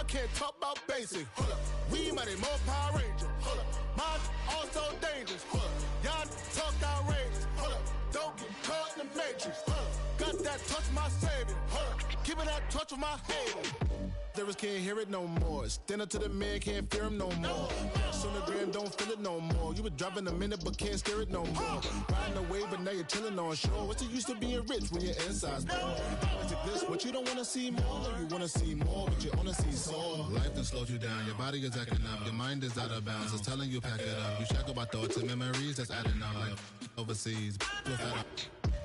can't talk about basic. Hold up. We mighty more Power Ranger. Hold up. Mine also dangerous. Hold up. Y'all talk outrageous. Hold up. Don't get caught in the matrix. Hold up. Got that touch of my savior. Hold up. Giving that touch of my haters. Lyrics can't hear it no more. Stand up to the man, can't fear him no more. Sonogram don't feel it no more. You were driving a minute but can't steer it no more. Riding away but now you're chilling on shore. What's the use of being rich when your inside's poor? This, what you don't want to see more. You want to see more, but you only see sore. Life done slowed you down. Your body is acting up. Your mind is out of bounds. It's telling you pack it up. You shackle by thoughts and memories that's adding up. Like overseas,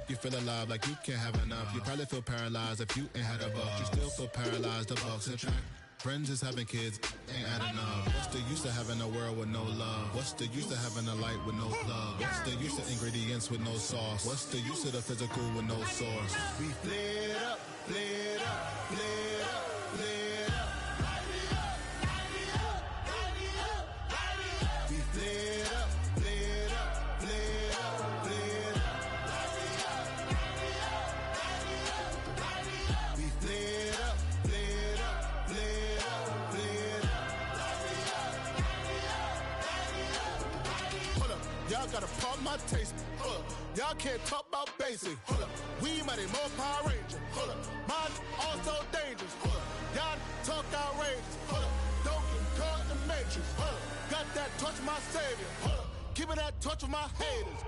you feel alive like you can't have enough. You probably feel paralyzed if you ain't had a buck. You still feel paralyzed, the bucks and track. Friends is having kids, ain't adding up. What's the use of having a world with no love? What's the use of having a light with no plug? What's the use of ingredients with no sauce? What's the use of the physical with no source? We flared up, flared up, flared up, flared up. Light it up, light it up, light it up, light it up. We flared up, flared up, flared up, flared up. Light it up, light it up, light it up, light it up. We flared up, flared up, flared up, flared up. Light it up, light it up, light it up, light it up. Hold up, y'all gotta pop my taste. Hold up, y'all can't talk about basic. Hold up, we mighty more Power Ranger. Hold up, mine also dangerous. Hold up, y'all talk outrageous. Hold up, don't get caught in the matrix. Hold up, got that touch of my savior. Hold up, giving that touch of my haters.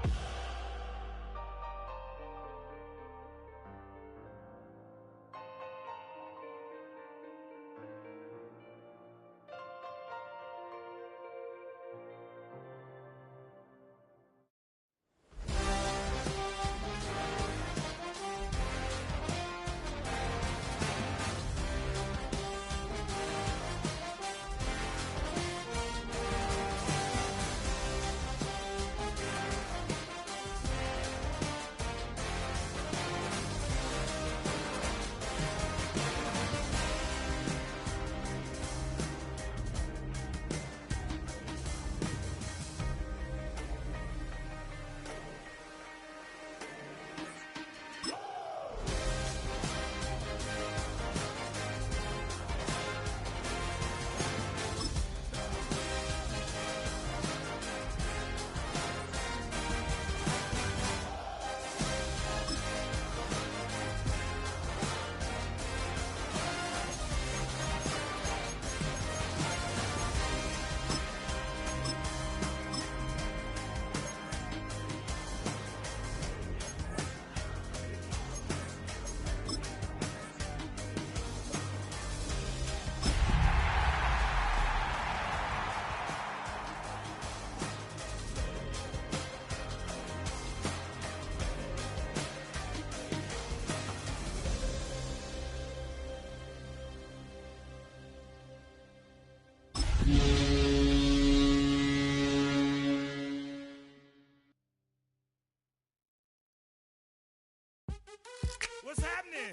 What's happening?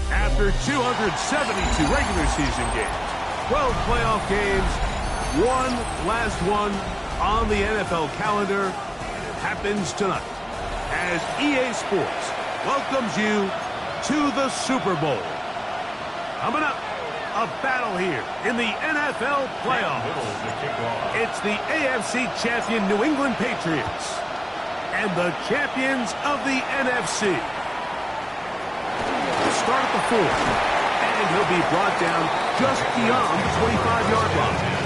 After 272 regular season games, 12 playoff games, one last one on the NFL calendar happens tonight as EA Sports welcomes you to the Super Bowl. Coming up, a battle here in the NFL playoffs. It's the AFC champion New England Patriots and the champions of the NFC. Start at the 4, and he'll be brought down just beyond the 25-yard line.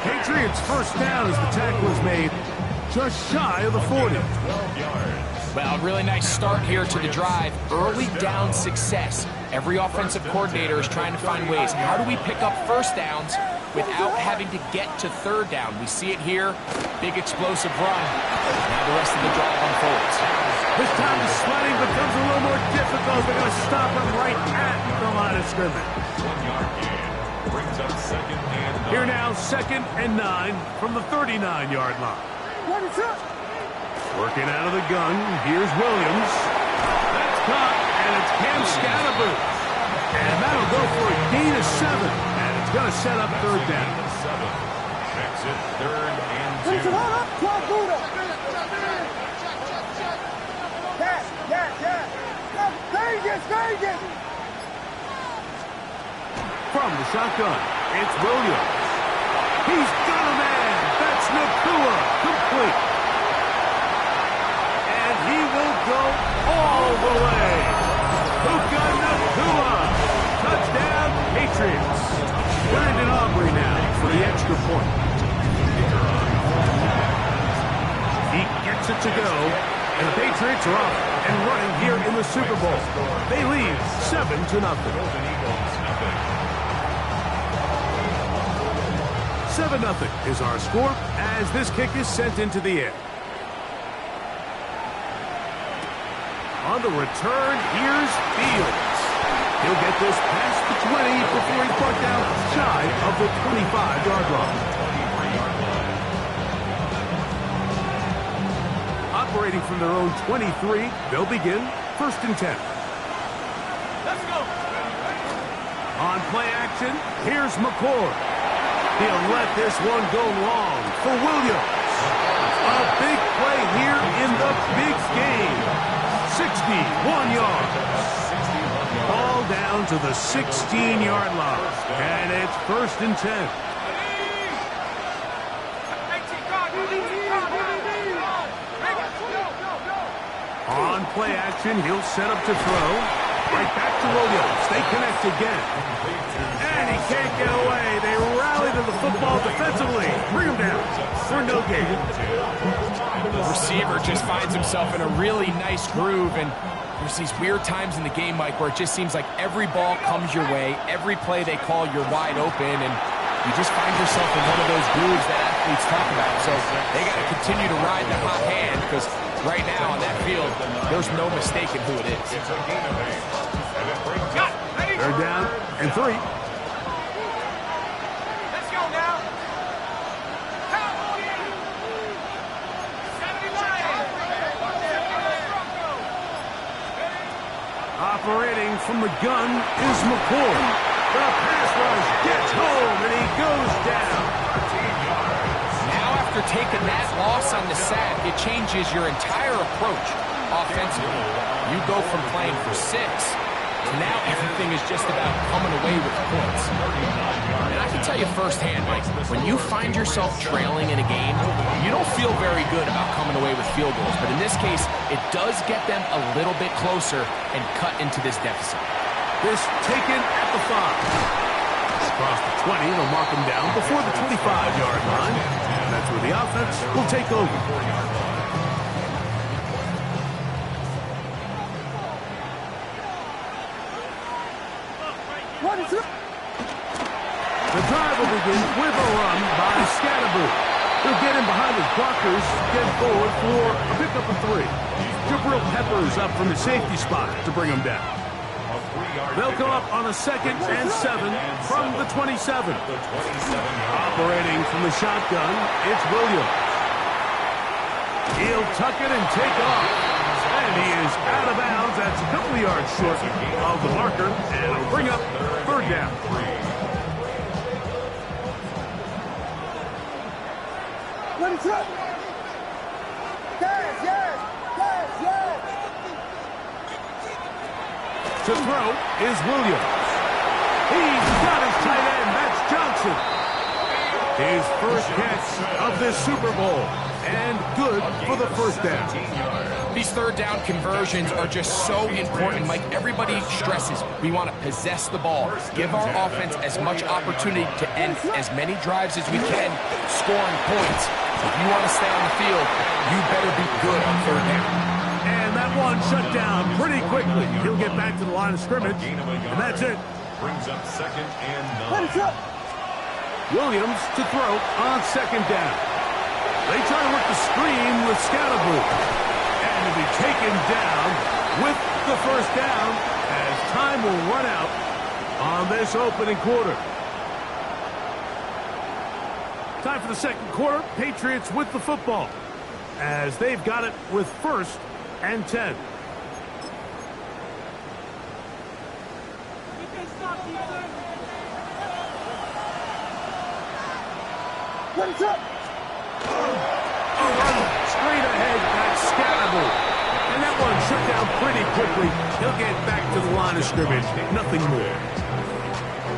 Patriots first down as the tackle is made just shy of the 40. Well, really nice start here to the drive. Early down success. Every offensive coordinator is trying to find ways. How do we pick up first downs without having to get to third down. We see it here. Big explosive run. Now the rest of the drive unfolds. This time the sliding becomes a little more difficult. They're going to stop him right at the line of scrimmage. 1-yard gain. Brings up 2nd and 9. Here now, 2nd and 9 from the 39-yard line. Working out of the gun. Here's Williams. That's caught, and it's Cam Scatterboo. And that'll go for a gain of 7. And it's going to set up third down. 7. Makes it 3rd and 2. From the shotgun, it's Williams. He's got a man. That's Nakua. Complete. And he will go all the way. Puka Nakua. Touchdown, Patriots. Brandon Aubrey now for the extra point. He gets it to go. And the Patriots are off and running here in the Super Bowl. They lead 7-0. 7-0 is our score as this kick is sent into the air. On the return, here's Fields. He'll get this past the 20 before he's brought down shy of the 25-yard line. Operating from their own 23, they'll begin 1st and 10. Let's go. On play action, here's McCord. He'll let this one go long for Williams. A big play here in the big game. 61 yards. Ball down to the 16-yard line. And it's 1st and 10. On play action, he'll set up to throw. Right back to Williams. They connect again. And he can't get away. They rally to the football defensively. Bring him down for no gain. The receiver just finds himself in a really nice groove, and there's these weird times in the game, Mike, where it just seems like every ball comes your way, every play they call, you're wide open, and you just find yourself in one of those grooves that athletes talk about. So they got to continue to ride the hot hand, because right now on that field, there's no mistaking who it is. They're down and 3. Let's go now. Operating from the gun is McCord. The pass rush gets home, and he goes down. Now after taking that loss on the sack, it changes your entire approach offensively. You go from playing for 6 to now everything is just about coming away with points. And I can tell you firsthand, Mike, when you find yourself trailing in a game, you don't feel very good about coming away with field goals. But in this case, it does get them a little bit closer and cut into this deficit. This taken at the 5. Across the 20, they'll mark him down before the 25-yard line. And that's where the offense will take over. The drive will begin with a run by Scatterboo. He'll get in behind his blockers, get forward for a pickup of 3. Jabril Peppers up from the safety spot to bring him down. They'll come up on a 2nd and 7 from the 27. Operating from the shotgun, it's Williams. He'll tuck it and take off. And he is out of bounds. That's a couple of yards short of the marker. And it'll bring up 3rd down. To throw is Williams. He's got his tight end. That's Johnson. His first catch of this Super Bowl. And good for the 1st down. These 3rd down conversions are just so important, Mike. Everybody stresses we want to possess the ball, give our offense as much opportunity to end as many drives as we can, scoring points. If you want to stay on the field, you better be good on 3rd down. And that one shut down pretty quickly. He'll get back to the line of scrimmage, and that's it. Brings up 2nd and 9. Williams to throw on second down. They try to work the screen with Scatterboo. And he'll be taken down with the first down as time will run out on this opening quarter. Time for the second quarter. Patriots with the football as they've got it with 1st and 10. Straight ahead, that's Scatterboo. And that one shut down pretty quickly. He'll get back to the line of scrimmage. Nothing more.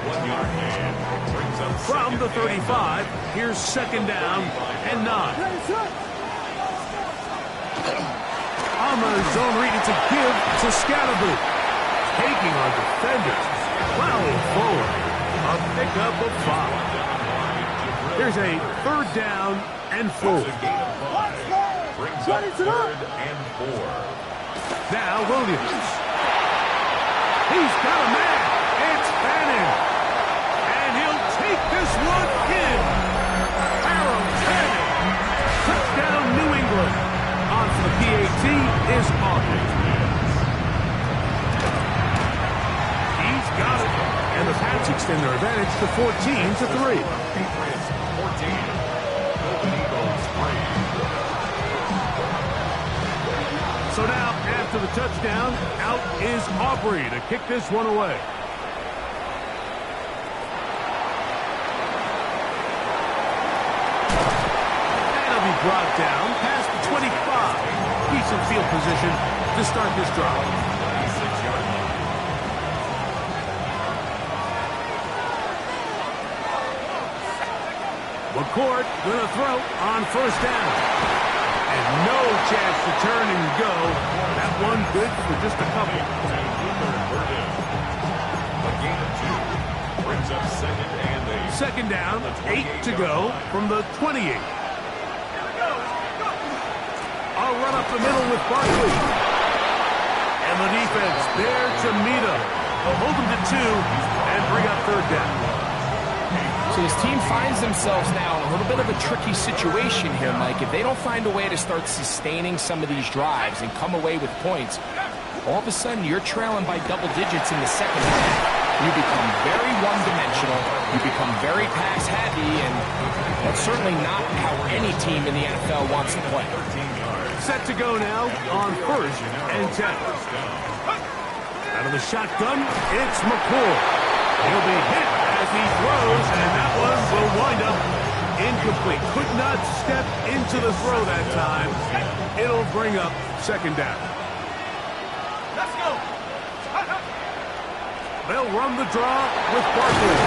1 yard gain. Brings up From the 35, here's second down and 9. On the zone read, it's a give to Scatterboo. Taking on defenders. Plowing forward. A pickup of 5. Here's a 3rd down and 4. Brings up 3rd and 4. Now Williams. He's got a man. It's Bannon. And he'll take this one in. Harold Bannon. Touchdown New England. On for the PAT is Austin. He's got it. And the Pats extend their advantage to 14-3. Patriots 14. Golden Eagles 3. So now, after the touchdown, out is Aubrey to kick this one away. And he'll be brought down past the 25. Decent field position to start this drive. 26-yard line. McCourt gonna throw on 1st down. And no chance to turn and go. That one good for just a couple. A gain of 2. Brings up 2nd and 8. Second down, 8 to go from the 28. A run up the middle with Barkley. And the defense there to meet him. They'll hold him to 2 and bring up 3rd down. So this team finds themselves now in a little bit of a tricky situation here, Mike. If they don't find a way to start sustaining some of these drives and come away with points, all of a sudden you're trailing by double digits in the second half. You become very one-dimensional. You become very pass-heavy, and that's certainly not how any team in the NFL wants to play. Set to go now on 1st and 10. Out of the shotgun, it's McCourt. He'll be hit as he throws, and that one will wind up incomplete. Could not step into the throw that time. It'll bring up 2nd down. Let's go. They'll run the draw with Barkley.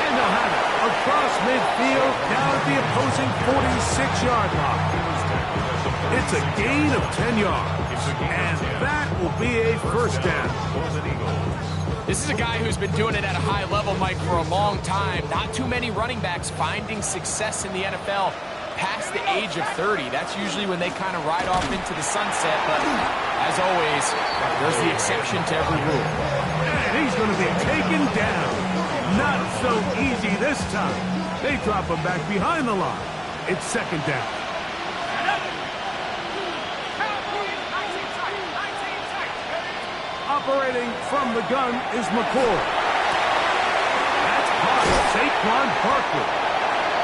And they'll have it across midfield down at the opposing 46-yard line. It's a gain of 10 yards, and that will be a 1st down. This is a guy who's been doing it at a high level, Mike, for a long time. Not too many running backs finding success in the NFL past the age of 30. That's usually when they kind of ride off into the sunset, but as always, there's the exception to every rule. And he's going to be taken down. Not so easy this time. They drop him back behind the line. It's 2nd down. Operating from the gun is McCourt. That's caught Saquon Barkley.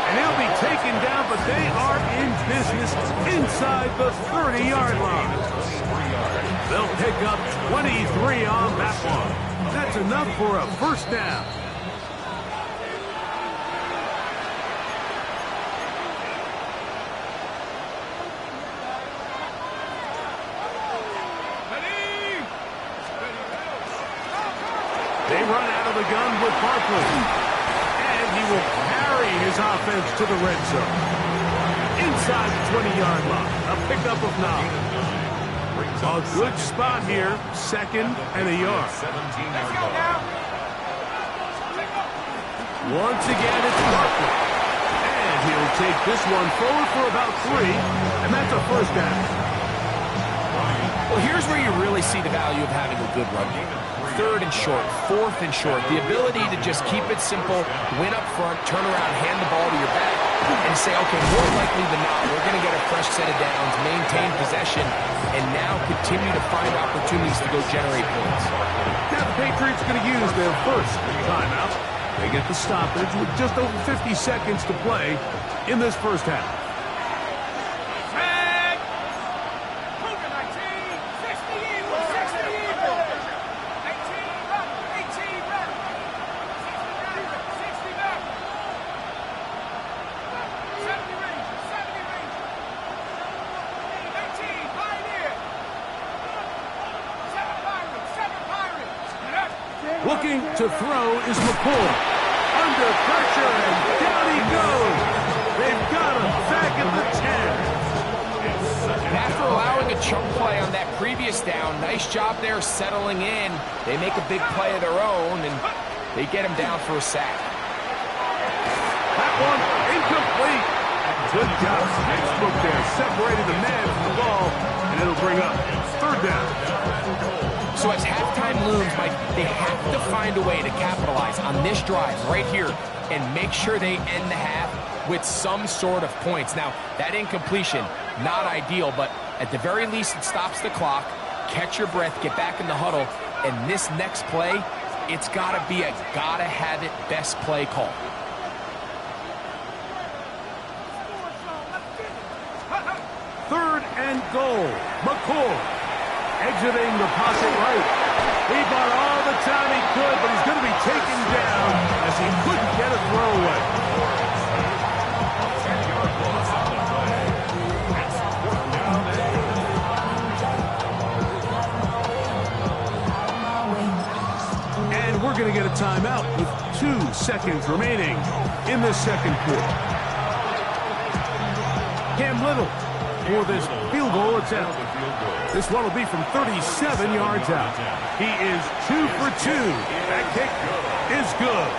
And he'll be taken down, but they are in business inside the 30-yard line. They'll pick up 23 on that one. That's enough for a 1st down. They run out of the gun with Barkley. And he will carry his offense to the red zone. Inside the 20-yard line. A pickup of 9. A good spot here. 2nd and a yard. 17-yard line. Once again, it's Barkley. And he'll take this one forward for about 3. And that's a 1st down. here's where you really see the value of having a good run game. 3rd and short, 4th and short. The ability to just keep it simple, win up front, turn around, hand the ball to your back, and say, okay, more likely than not, we're going to get a fresh set of downs, maintain possession, and now continue to find opportunities to go generate points. Now the Patriots going to use their first timeout. They get the stoppage with just over 50 seconds to play in this first half. Looking to throw is McCoy. Under pressure, and down he goes. They've got him back at the 10. And after allowing a chunk play on that previous down, nice job there settling in. They make a big play of their own, and they get him down for a sack. That one incomplete. Good job, textbook there. Separated the man from the ball, and it'll bring up 3rd down. So as halftime looms, Mike, they have to find a way to capitalize on this drive right here and make sure they end the half with some sort of points. Now, that incompletion, not ideal, but at the very least, it stops the clock. Catch your breath, get back in the huddle, and this next play, it's got to be a gotta-have-it best play call. Third and goal. McCoy. Exiting the pocket right. He bought all the time he could, but he's going to be taken down as he couldn't get a throwaway. And we're going to get a timeout with 2 seconds remaining in the second quarter. Cam Little for this field goal attempt. This one will be from 37 yards out. He is 2 for 2. That kick is good.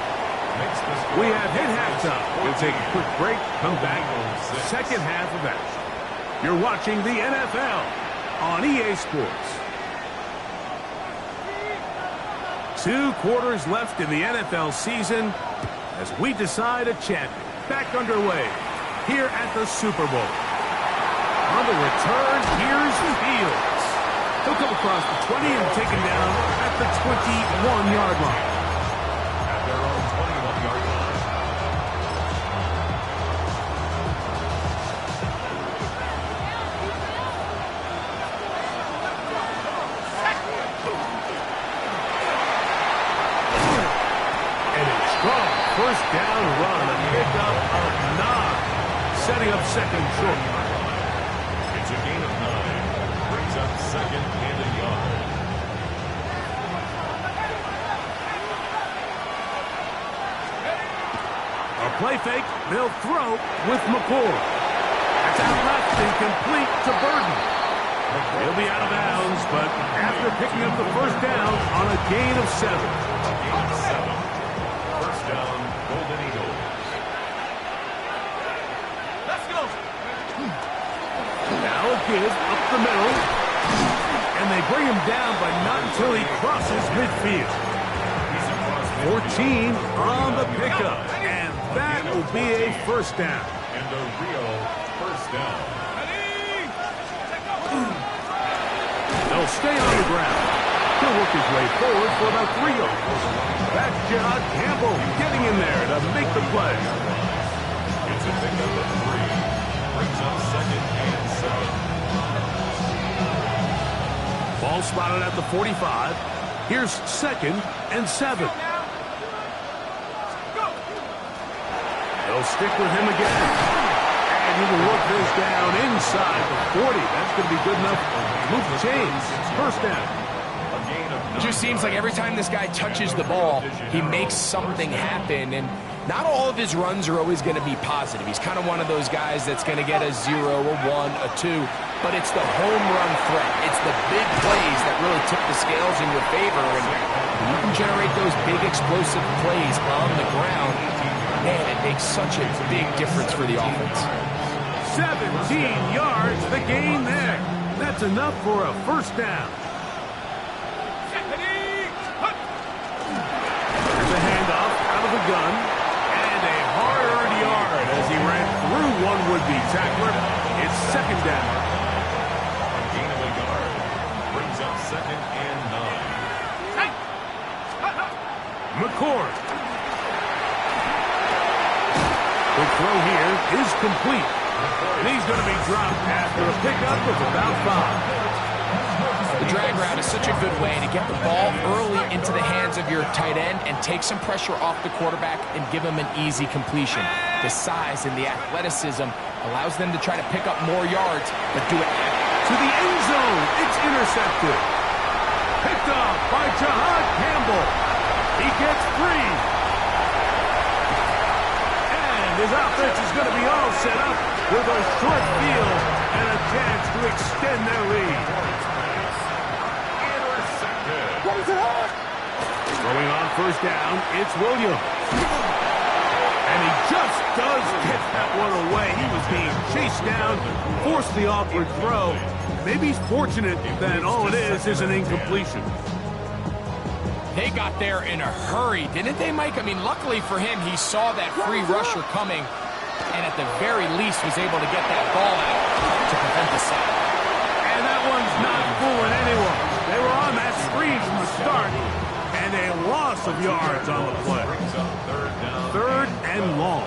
We have hit halftime. We'll take a quick break, come back, second half of action. You're watching the NFL on EA Sports. 2 quarters left in the NFL season as we decide a champion. Back underway here at the Super Bowl. On the return, here's Fields. He'll come across the 20 and take him down at the 21-yard line. At their own 21-yard line. And a strong first down run, a pickup of 9, setting up second short. It's a gain of 9. Brings up 2nd and a yard. A play fake, they'll throw with McCoy. That's out left and complete to Burton. He'll be out of bounds, but after picking up the first down on a gain of 7. A gain of 7. First down, Golden Eagles. Let's go. Now a give up the middle. And they bring him down, but not until he crosses midfield. 14 on the pickup. And that will be a first down. And a real first down. They'll stay on the ground. He'll work his way forward for about 3 yards. That's John Campbell getting in there to make the play. It's a pickup of 3. Brings up 2nd and 7. Ball spotted at the 45. Here's 2nd and 7. They'll stick with him again. And he will work this down inside the 40. That's going to be good enough to move the chains. First down. It just seems like every time this guy touches the ball, he makes something happen. And not all of his runs are always going to be positive. He's kind of one of those guys that's going to get a 0, a 1, a 2. But it's the home run threat. It's the big plays that really tip the scales in your favor. And you can generate those big explosive plays on the ground. Man, it makes such a big difference for the offense. 17 yards, the gain there. That's enough for a first down. There's a handoff out of the gun. And a hard-earned yard as he ran through one would-be tackler. It's second down. A gain of a yard brings up 2nd and 9. McCord. The throw here is complete. And he's going to be dropped after a pickup of about 5. The drag route is such a good way to get the ball early into the hands of your tight end and take some pressure off the quarterback and give him an easy completion. The size and the athleticism allows them to try to pick up more yards, but do it to the end zone. It's intercepted. Picked up by Jahad Campbell. He gets 3. His offense is going to be all set up with a short field and a chance to extend their lead. Throwing on first down, it's Williams. And he just does get that one away. He was being chased down, forced the awkward throw. Maybe he's fortunate that all it is an incompletion. They got there in a hurry, didn't they, Mike? I mean, luckily for him, he saw that free rusher coming and at the very least was able to get that ball out to prevent the sack. And that one's not fooling anyone. They were on that screen from the start, and a loss of yards on the play. Third and long.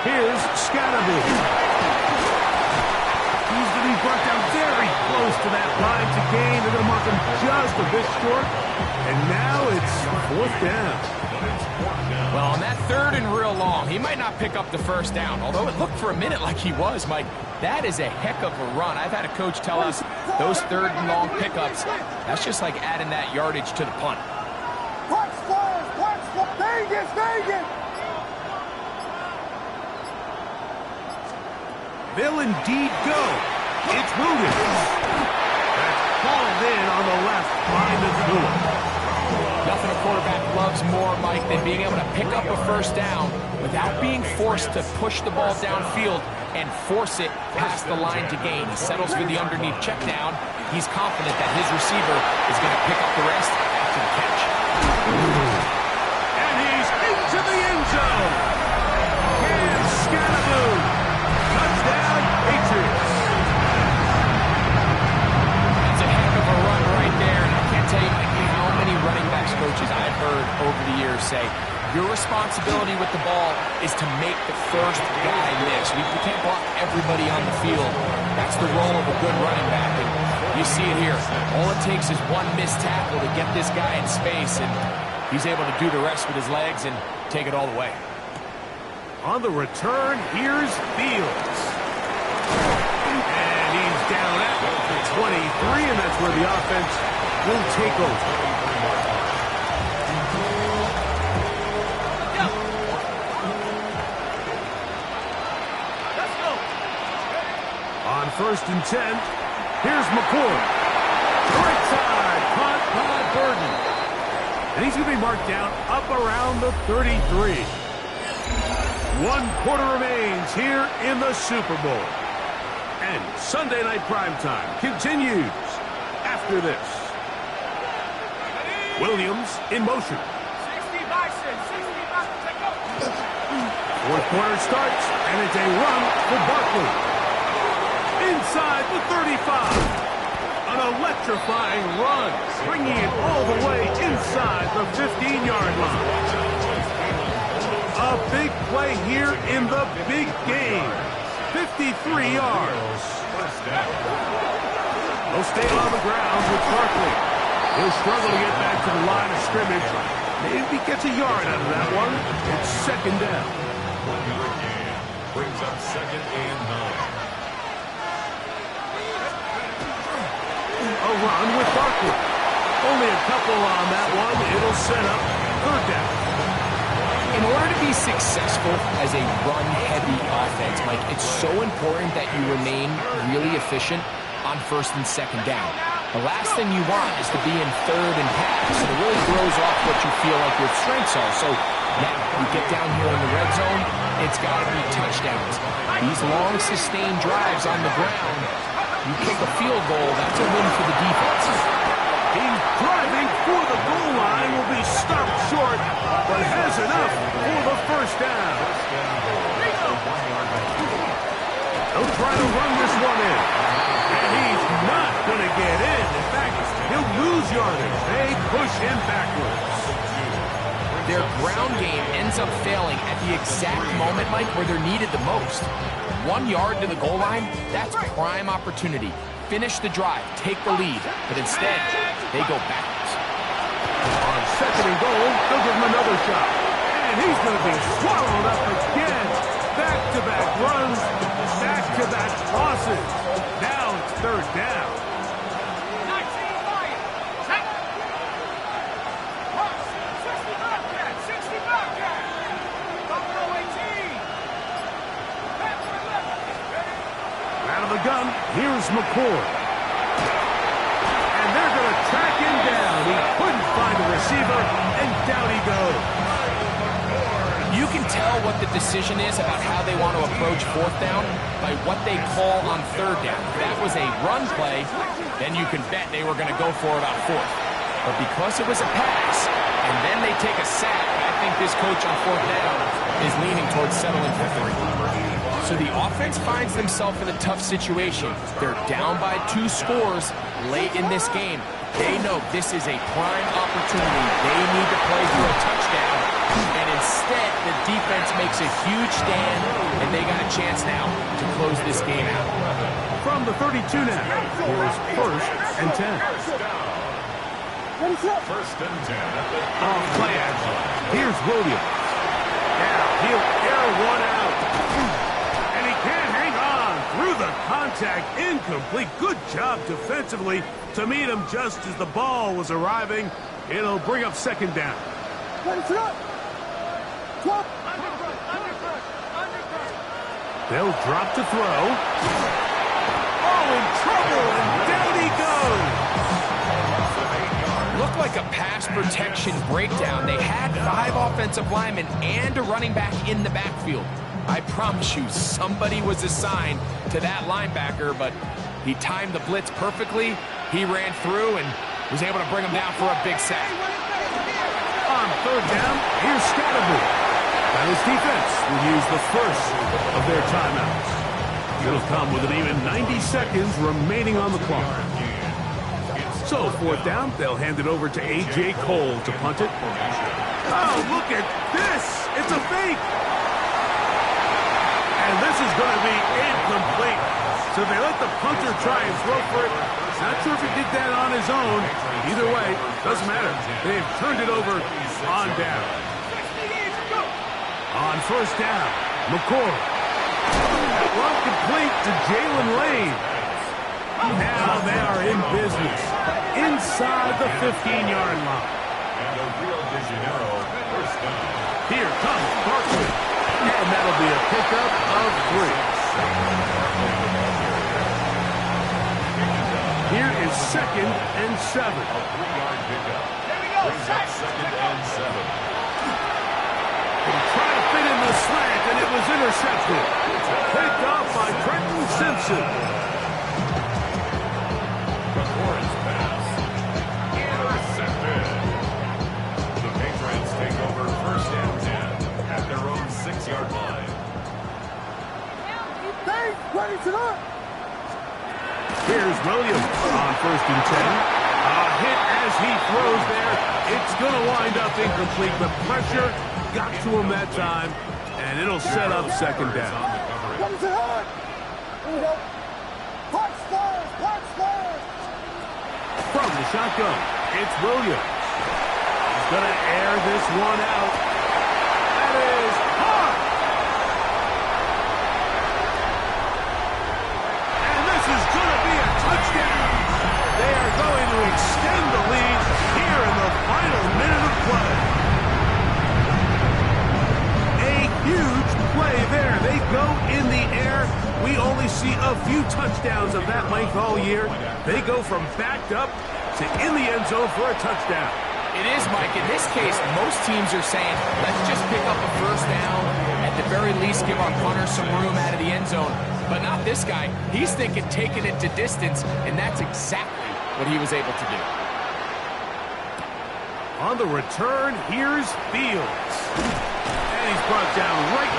Here's Scatterby. He's going to be brought down very close to that line to gain. They're going to mark him just a bit short. And now it's 4th down. Well, on that 3rd and real long, he might not pick up the first down. Although it looked for a minute like he was, Mike. That is a heck of a run. I've had a coach tell us those 3rd and long pickups, that's just like adding that yardage to the punt. Vegas! They'll indeed go. It's Williams. That's called in on the left by Missoula. Nothing a quarterback loves more, Mike, than being able to pick up a first down without being forced to push the ball downfield and force it past the line to gain. He settles for the underneath check down. He's confident that his receiver is going to pick up the rest after the catch. And he's into the end zone. Cam Scatterby. Touchdown, Patriots. That's a heck of a run right there. And I can't tell you how many running backs coaches I've heard over the years say, your responsibility with the ball is to make the first guy miss. We can't block everybody on the field. That's the role of a good running back. And you see it here. All it takes is one missed tackle to get this guy in space, and he's able to do the rest with his legs and take it all the way. On the return, here's Fields. And he's down at the 23, and that's where the offense will take over. Let's go. On 1st and 10, here's McCord. Right side, caught by Burton. And he's going to be marked down up around the 33. 1 quarter remains here in the Super Bowl. And Sunday Night Primetime continues after this. Williams in motion. 60 Bison, 60 Bison, take go. 4th quarter starts, and it's a run for Barkley. Inside the 35. An electrifying run, bringing it all the way inside the 15-yard line. A big play here in the big game. 53 yards. They'll stay on the ground with Barkley. He'll struggle to get back to the line of scrimmage. Maybe gets a yard out of that one. It's 2nd down. Brings up 2nd and 9. A run with Barkley. Only a couple on that one. It'll set up 3rd down. In order to be successful as a run-heavy offense, Mike, it's so important that you remain really efficient on 1st and 2nd down. The last thing you want is to be in third and pass. It really throws off what you feel like your strengths are. So now you get down here in the red zone, it's got to be touchdowns. These long sustained drives on the ground, you kick a field goal, that's a win for the defense. He's driving for the goal line, will be stopped short, but has enough for the first down. They'll try to run this one in. And he's not going to get in. In fact, he'll lose yardage. They push him backwards. Their ground game ends up failing at the exact moment, Mike, where they're needed the most. 1 yard to the goal line, that's prime opportunity. Finish the drive, take the lead, but instead, they go backwards. On second and goal, they'll give him another shot. And he's going to be swallowed up again. Back-to-back runs, back-to-back losses. Now it's third down. 19 Lions. Set. 60 Bobcat. 60 Bobcat. Buffalo 18. Out of the gun, here's McCord. And they're going to track him down. He couldn't find a receiver, and down he goes. You can tell what the decision is about how they want to approach fourth down by what they call on third down. If that was a run play, then you can bet they were going to go for it on fourth. But because it was a pass, and then they take a sack, I think this coach on fourth down is leaning towards settling for 3. So the offense finds themselves in a tough situation. They're down by 2 scores late in this game. They know this is a prime opportunity. They need to play for a touchdown. And instead, the defense makes a huge stand, and they got a chance now to close this game out. From the 32 now, here's first and 10. First and 10. Off play action. Here's Williams. Now he'll air one out. And he can't hang on through the contact. Incomplete. Good job defensively to meet him just as the ball was arriving. It'll bring up second down. They'll drop to throw. Oh, in trouble, and down he goes. Looked like a pass protection breakdown. They had 5 offensive linemen and a running back in the backfield. I promise you, somebody was assigned to that linebacker, but he timed the blitz perfectly. He ran through and was able to bring him down for a big sack. On third down, here's Scatterby. And his defense will use the first of their timeouts. It'll come with an even 90 seconds remaining on the clock. So, fourth down, they'll hand it over to A.J. Cole to punt it. Oh, look at this! It's a fake! And this is going to be incomplete. So they let the punter try and throw for it. Not sure if he did that on his own. Either way, doesn't matter. They've turned it over on down. On first down, McCord. Well, complete to Jalen Lane. Now they are in business inside the 15-yard line. And a Rio de Janeiro first down. Here comes Barkley. And that'll be a pickup of 3. Here is second and 7. A 3-yard pickup. Here we go. Brings up second and 7. Trying to fit in the slant, and it was intercepted. Picked off by Trenton Simpson. McCord's pass. Intercepted. The Patriots take over first and 10 at their own 6-yard line. Here's Williams on first and 10. A hit as he throws there. It's going to wind up incomplete, but pressure got to him that time, and it'll set up second down. From the shotgun, it's Williams. He's going to air this one out. That is hard. And this is going to be a touchdown. They are going to extend the lead here in the final minute of play. Huge play there. They go in the air. We only see a few touchdowns of that length all year. They go from backed up to in the end zone for a touchdown. It is, Mike. In this case, most teams are saying, let's just pick up a first down. At the very least, give our punter some room out of the end zone. But not this guy. He's thinking taking it to distance, and that's exactly what he was able to do. On the return, here's Fields. And he's brought down right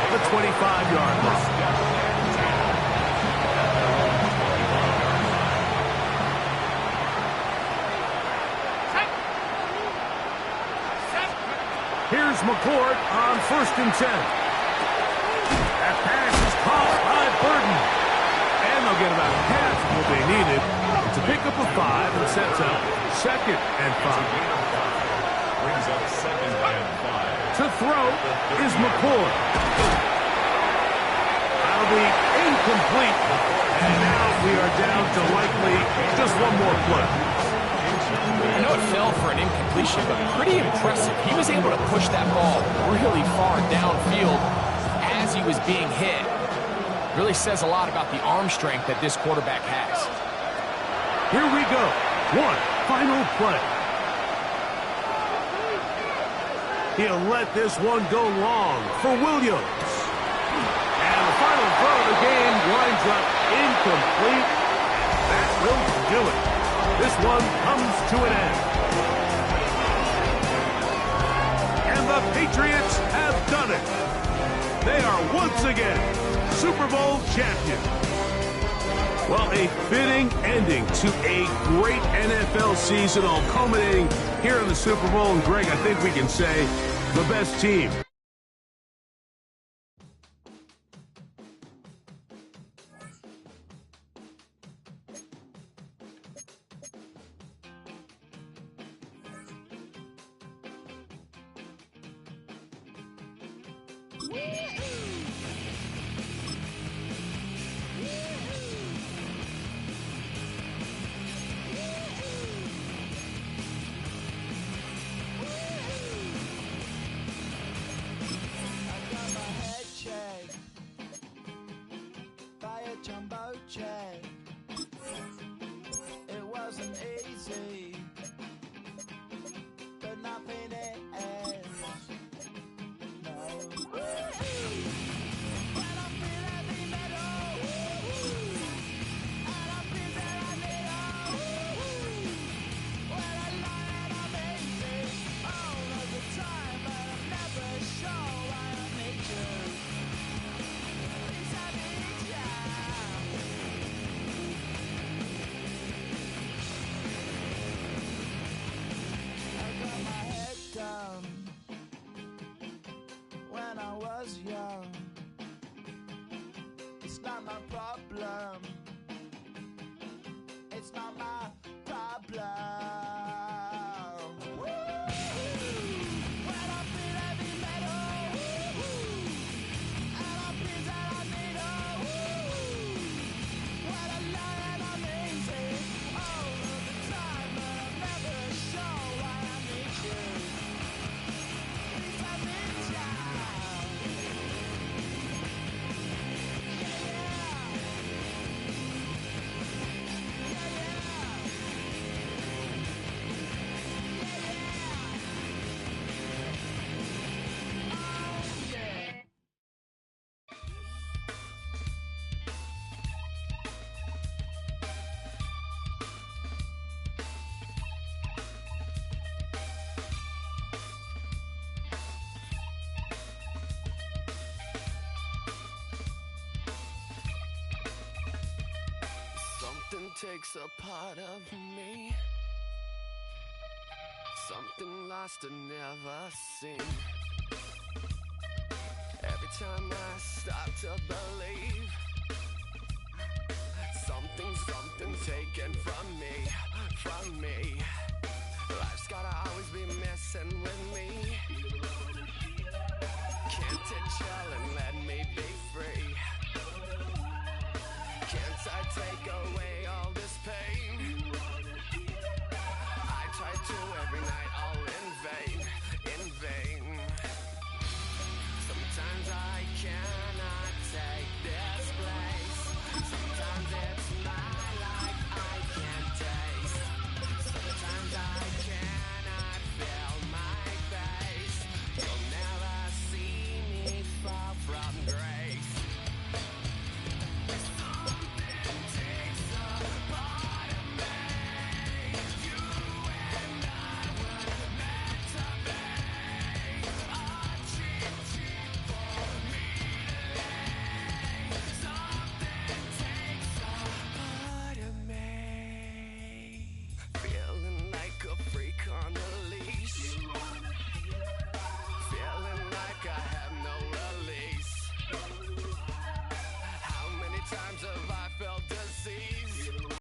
at the 25-yard line. Here's McCord on 1st and 10. That pass is caught by Burton. And they'll get about half of what they needed to pick up a 5 and sets up 2nd and 5. Brings up 2nd and 5. To throw is McCord. That'll be incomplete. And now we are down to likely just one more play. I know it fell for an incompletion, but pretty impressive. He was able to push that ball really far downfield as he was being hit. Really says a lot about the arm strength that this quarterback has. Here we go. One final play. He'll let this one go long for Williams. And the final throw of the game winds up incomplete. That will do it. This one comes to an end. And the Patriots have done it. They are once again Super Bowl champions. Well, a fitting ending to a great NFL season, all culminating here in the Super Bowl. And Greg, I think we can say the best team. Jumbo jet. It wasn't easy, but nothing is. No. When I feel heavy metal, and I feel that I need when I lie and I'm easy all of the time, but I'm never sure why I need you. Please I need you. When I was young, it's not my problem. It's not my problem. When I feel heavy metal, and I feel that I need when I lie and I'm easy all of the time, but I'm never sure why I need you. Please I need you. Something takes a part of me, something lost and never seen. Every time I start to believe, something taken from me. Life's gotta always be messing with me. Can't it chill and let me be free? Can't I take away